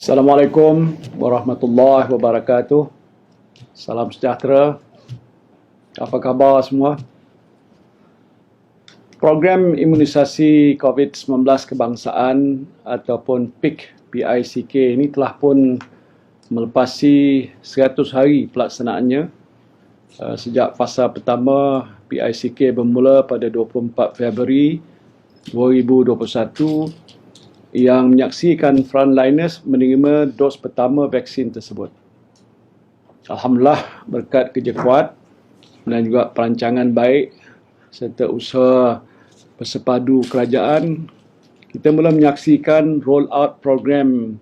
Assalamualaikum warahmatullahi wabarakatuh. Salam sejahtera. Apa khabar semua? Program imunisasi COVID-19 kebangsaan ataupun PICK ini telah pun melepasi 100 hari pelaksanaannya sejak fasa pertama PICK bermula pada 24 Februari 2021 yang menyaksikan frontliners menerima dos pertama vaksin tersebut. Alhamdulillah, berkat kerja kuat dan juga perancangan baik serta usaha bersepadu kerajaan, kita mula menyaksikan roll out program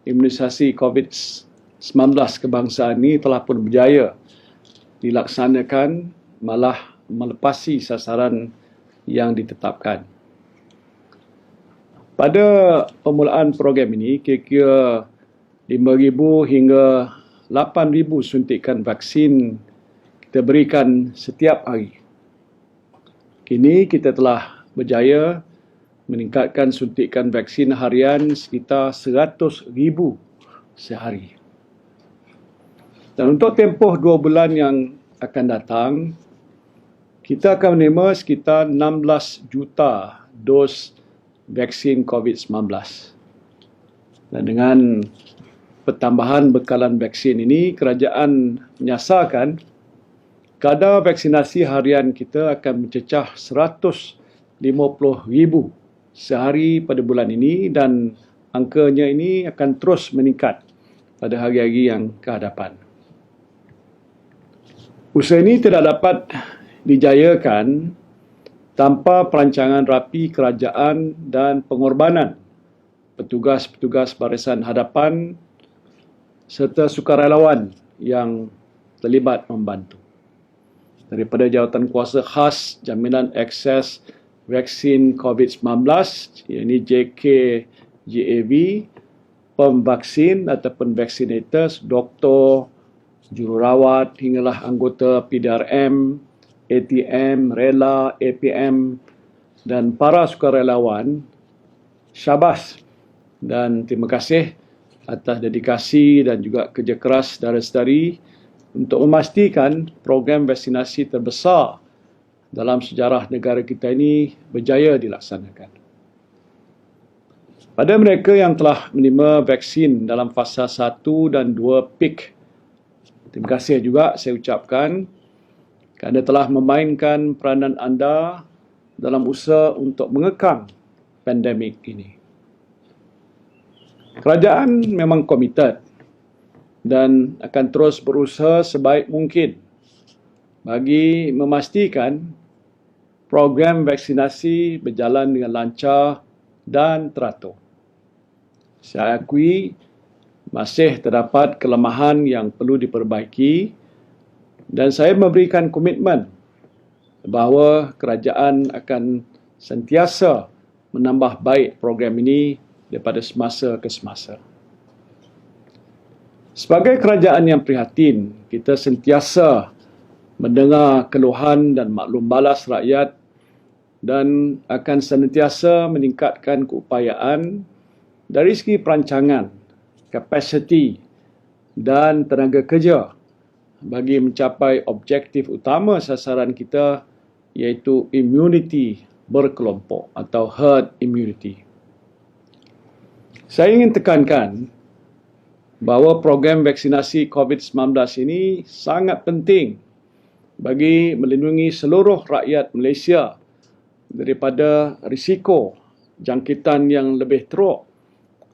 imunisasi COVID-19 kebangsaan ini telah pun berjaya dilaksanakan, malah melepasi sasaran yang ditetapkan. Pada permulaan program ini, kira-kira 5,000 hingga 8,000 suntikan vaksin kita berikan setiap hari. Kini kita telah berjaya meningkatkan suntikan vaksin harian sekitar 100,000 sehari. Dan untuk tempoh 2 bulan yang akan datang, kita akan menerima sekitar 16 juta dos vaksin COVID-19. Dan dengan pertambahan bekalan vaksin ini, kerajaan menyasarkan kadar vaksinasi harian kita akan mencecah 150,000 sehari pada bulan ini dan angkanya ini akan terus meningkat pada hari-hari yang kehadapan. Usaha ini tidak dapat dijayakan tanpa perancangan rapi kerajaan dan pengorbanan petugas-petugas barisan hadapan serta sukarelawan yang terlibat membantu. Daripada Jawatan Kuasa Khas Jaminan Akses Vaksin COVID-19, iaitu JKJAV, pemvaksin ataupun vaccinators, doktor, jururawat hinggalah anggota PDRM, ATM, rela, APM dan para sukarelawan, syabas dan terima kasih atas dedikasi dan juga kerja keras dara-sedari untuk memastikan program vaksinasi terbesar dalam sejarah negara kita ini berjaya dilaksanakan. Pada mereka yang telah menerima vaksin dalam fasa 1 dan 2 PIK, terima kasih juga saya ucapkan kerana telah memainkan peranan anda dalam usaha untuk mengekang pandemik ini. Kerajaan memang komited dan akan terus berusaha sebaik mungkin bagi memastikan program vaksinasi berjalan dengan lancar dan teratur. Saya akui masih terdapat kelemahan yang perlu diperbaiki dan saya memberikan komitmen bahawa kerajaan akan sentiasa menambah baik program ini daripada semasa ke semasa. Sebagai kerajaan yang prihatin, kita sentiasa mendengar keluhan dan maklum balas rakyat dan akan senantiasa meningkatkan keupayaan dari segi perancangan, kapasiti dan tenaga kerja bagi mencapai objektif utama sasaran kita, iaitu immunity berkelompok atau herd immunity. Saya ingin tekankan bahawa program vaksinasi COVID-19 ini sangat penting bagi melindungi seluruh rakyat Malaysia daripada risiko jangkitan yang lebih teruk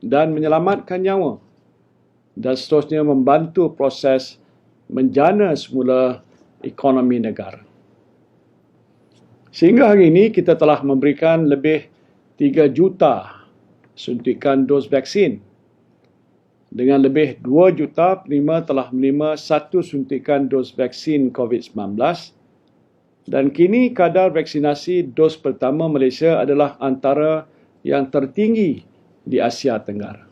dan menyelamatkan nyawa dan seterusnya membantu proses menjana semula ekonomi negara. Sehingga hari ini kita telah memberikan lebih 3 juta suntikan dos vaksin. Dengan lebih 2 juta penerima telah menerima 1 suntikan dos vaksin COVID-19 dan kini kadar vaksinasi dos pertama Malaysia adalah antara yang tertinggi di Asia Tenggara.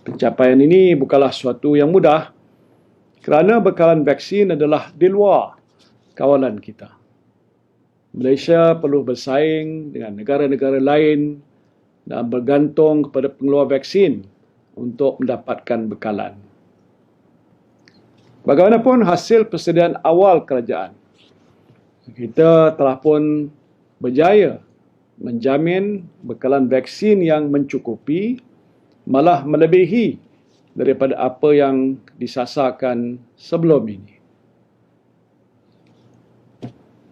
Pencapaian ini bukanlah suatu yang mudah kerana bekalan vaksin adalah di luar kawalan kita. Malaysia perlu bersaing dengan negara-negara lain dan bergantung kepada pengeluar vaksin untuk mendapatkan bekalan. Bagaimanapun hasil persediaan awal kerajaan, kita telah pun berjaya menjamin bekalan vaksin yang mencukupi, malah melebihi daripada apa yang disasarkan sebelum ini.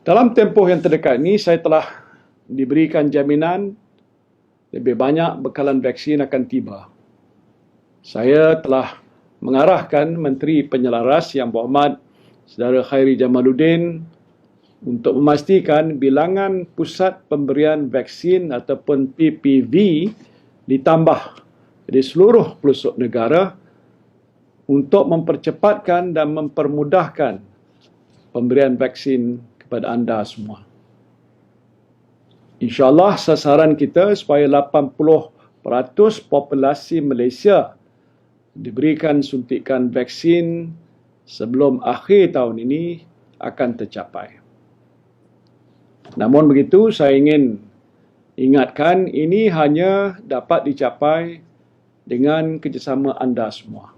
Dalam tempoh yang terdekat ini, saya telah diberikan jaminan lebih banyak bekalan vaksin akan tiba. Saya telah mengarahkan Menteri Penyelaras Yang Berhormat Saudara Khairi Jamaluddin untuk memastikan bilangan pusat pemberian vaksin ataupun PPV ditambah di seluruh pelosok negara untuk mempercepatkan dan mempermudahkan pemberian vaksin kepada anda semua. InsyaAllah sasaran kita supaya 80% populasi Malaysia diberikan suntikan vaksin sebelum akhir tahun ini akan tercapai. Namun begitu, saya ingin ingatkan ini hanya dapat dicapai dengan kerjasama anda semua.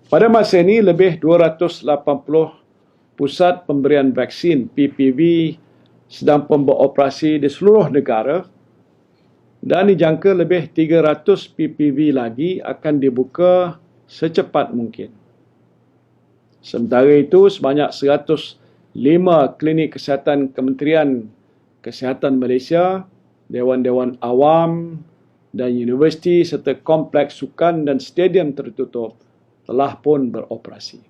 Pada masa ini, lebih 280 pusat pemberian vaksin PPV sedang beroperasi di seluruh negara dan dijangka lebih 300 PPV lagi akan dibuka secepat mungkin. Sementara itu, sebanyak 105 klinik kesihatan Kementerian Kesihatan Malaysia, Dewan-Dewan Awam dan universiti serta kompleks sukan dan stadium tertutup telah pun beroperasi.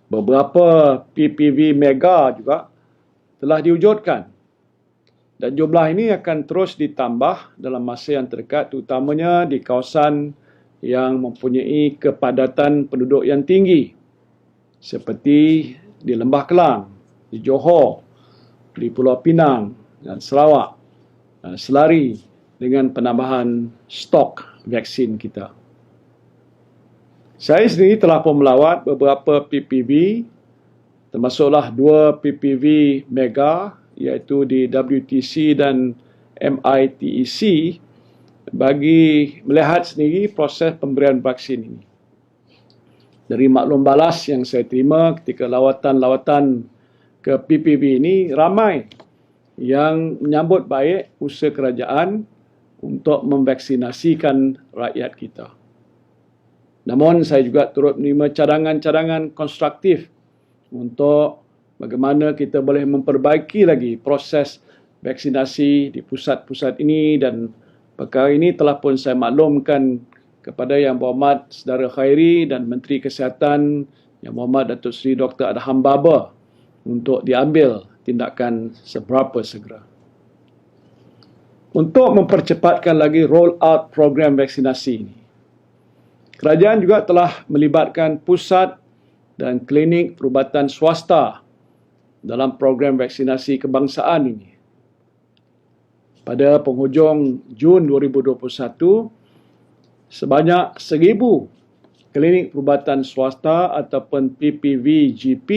Beberapa PPV mega juga telah diwujudkan dan jumlah ini akan terus ditambah dalam masa yang terdekat, terutamanya di kawasan yang mempunyai kepadatan penduduk yang tinggi seperti di Lembah Kelang, di Johor, di Pulau Pinang dan Sarawak, selari dengan penambahan stok vaksin kita. Saya sendiri telah pun melawat beberapa PPV, termasuklah 2 PPV mega, iaitu di WTC dan MITEC, bagi melihat sendiri proses pemberian vaksin ini. Dari maklum balas yang saya terima ketika lawatan-lawatan ke PPV ini, ramai yang menyambut baik usaha kerajaan untuk memvaksinasikan rakyat kita. Namun saya juga turut menerima cadangan-cadangan konstruktif untuk bagaimana kita boleh memperbaiki lagi proses vaksinasi di pusat-pusat ini, dan perkara ini telah pun saya maklumkan kepada Yang Berhormat Saudara Khairi dan Menteri Kesihatan Yang Berhormat Datuk Seri Dr. Adham Baba untuk diambil tindakan seberapa segera. Untuk mempercepatkan lagi roll out program vaksinasi ini, kerajaan juga telah melibatkan pusat dan klinik perubatan swasta dalam program vaksinasi kebangsaan ini. Pada penghujung Jun 2021, sebanyak 1,000 klinik perubatan swasta ataupun PPV-GP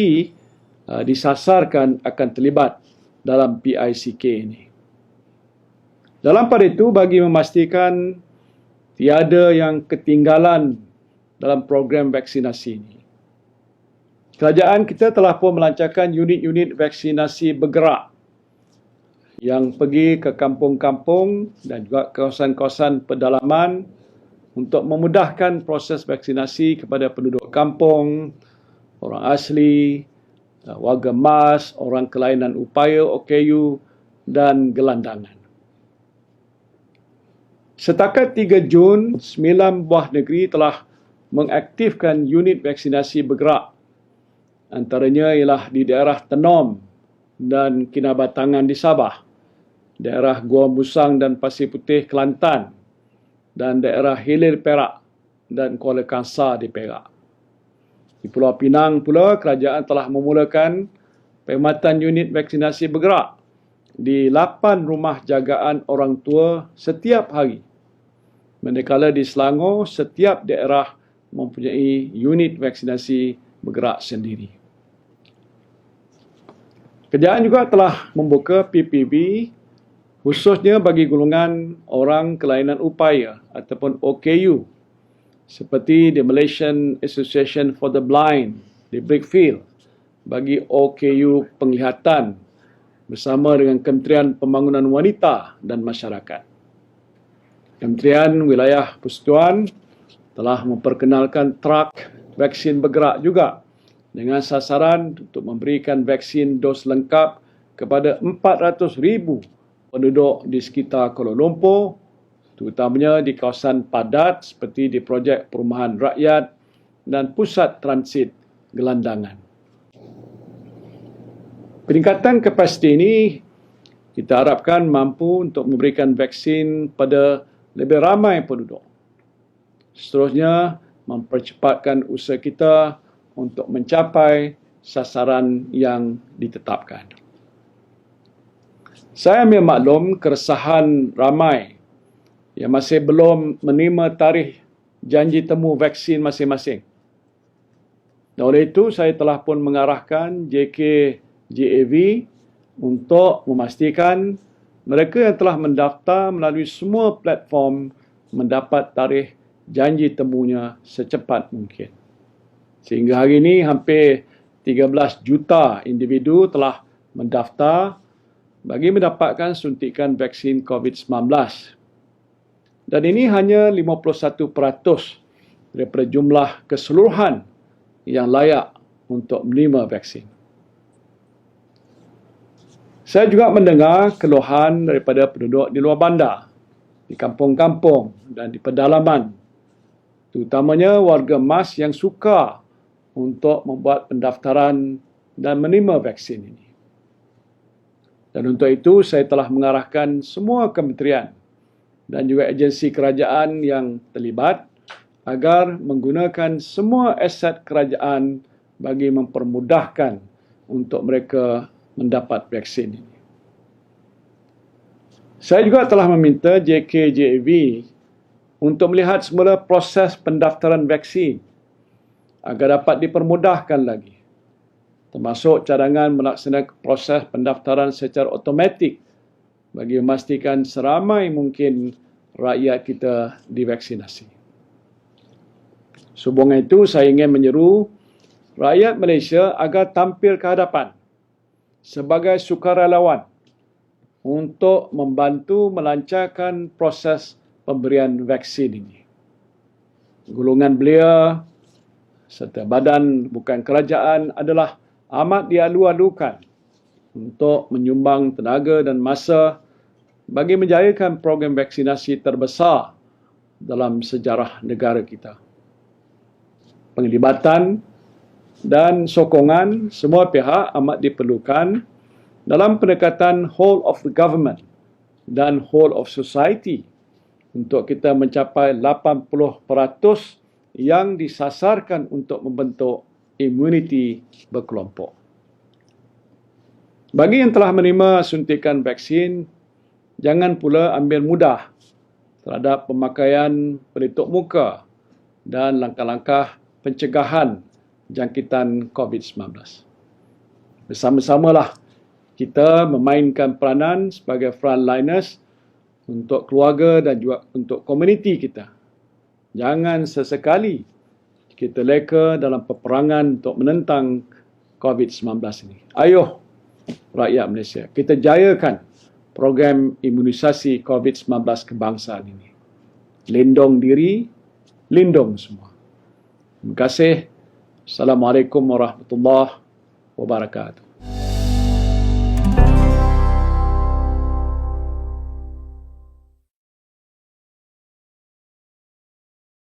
disasarkan akan terlibat dalam PICK ini. Dalam pada itu, bagi memastikan tiada yang ketinggalan dalam program vaksinasi ini, kerajaan kita telah pun melancarkan unit-unit vaksinasi bergerak yang pergi ke kampung-kampung dan juga kawasan-kawasan pedalaman untuk memudahkan proses vaksinasi kepada penduduk kampung, orang asli, warga MAS, orang kelainan upaya OKU dan gelandangan. Setakat 3 Jun, 9 buah negeri telah mengaktifkan unit vaksinasi bergerak. Antaranya ialah di daerah Tenom dan Kinabatangan di Sabah, daerah Gua Musang dan Pasir Putih Kelantan, dan daerah Hilir Perak dan Kuala Kangsar di Perak. Di Pulau Pinang pula, kerajaan telah memulakan perkhidmatan unit vaksinasi bergerak di 8 rumah jagaan orang tua setiap hari. Manakala di Selangor, setiap daerah mempunyai unit vaksinasi bergerak sendiri. Kerajaan juga telah membuka PPV khususnya bagi golongan orang kelainan upaya ataupun OKU seperti the Malaysian Association for the Blind di Brickfield, bagi OKU penglihatan bersama dengan Kementerian Pembangunan Wanita dan Masyarakat. Kementerian Wilayah Persekutuan telah memperkenalkan trak vaksin bergerak juga dengan sasaran untuk memberikan vaksin dos lengkap kepada 400,000 penduduk di sekitar Kuala Lumpur, terutamanya di kawasan padat seperti di projek perumahan rakyat dan pusat transit gelandangan. Peningkatan kapasiti ini kita harapkan mampu untuk memberikan vaksin pada lebih ramai penduduk. Seterusnya, mempercepatkan usaha kita untuk mencapai sasaran yang ditetapkan. Saya ambil maklum keresahan ramai yang masih belum menerima tarikh janji temu vaksin masing-masing. Dan oleh itu, saya telah pun mengarahkan JKJAV untuk memastikan mereka yang telah mendaftar melalui semua platform mendapat tarikh janji temunya secepat mungkin. Sehingga hari ini hampir 13 juta individu telah mendaftar bagi mendapatkan suntikan vaksin COVID-19. Dan ini hanya 51% daripada jumlah keseluruhan yang layak untuk menerima vaksin. Saya juga mendengar keluhan daripada penduduk di luar bandar, di kampung-kampung dan di pedalaman, terutamanya warga emas yang suka untuk membuat pendaftaran dan menerima vaksin ini. Dan untuk itu, saya telah mengarahkan semua kementerian dan juga agensi kerajaan yang terlibat agar menggunakan semua aset kerajaan bagi mempermudahkan untuk mereka mendapat vaksin ini. Saya juga telah meminta JKJAV untuk melihat semula proses pendaftaran vaksin agar dapat dipermudahkan lagi, termasuk cadangan melaksanakan proses pendaftaran secara automatik bagi memastikan seramai mungkin rakyat kita divaksinasi. Sehubungan itu, saya ingin menyeru rakyat Malaysia agar tampil ke hadapan sebagai sukarelawan untuk membantu melancarkan proses pemberian vaksin ini. Golongan belia serta badan bukan kerajaan adalah amat dialu-alukan untuk menyumbang tenaga dan masa bagi menjayakan program vaksinasi terbesar dalam sejarah negara kita. Penglibatan dan sokongan semua pihak amat diperlukan dalam pendekatan whole of the government dan whole of society untuk kita mencapai 80% yang disasarkan untuk membentuk imuniti berkelompok. Bagi yang telah menerima suntikan vaksin, jangan pula ambil mudah terhadap pemakaian pelitup muka dan langkah-langkah pencegahan jangkitan COVID-19. Bersama-samalah kita memainkan peranan sebagai frontliners untuk keluarga dan juga untuk komuniti kita. Jangan sesekali kita leka dalam peperangan untuk menentang COVID-19 ini. Ayuh rakyat Malaysia, kita jayakan program imunisasi COVID-19 kebangsaan ini. Lindung diri, lindung semua. Terima kasih. Assalamualaikum warahmatullahi wabarakatuh.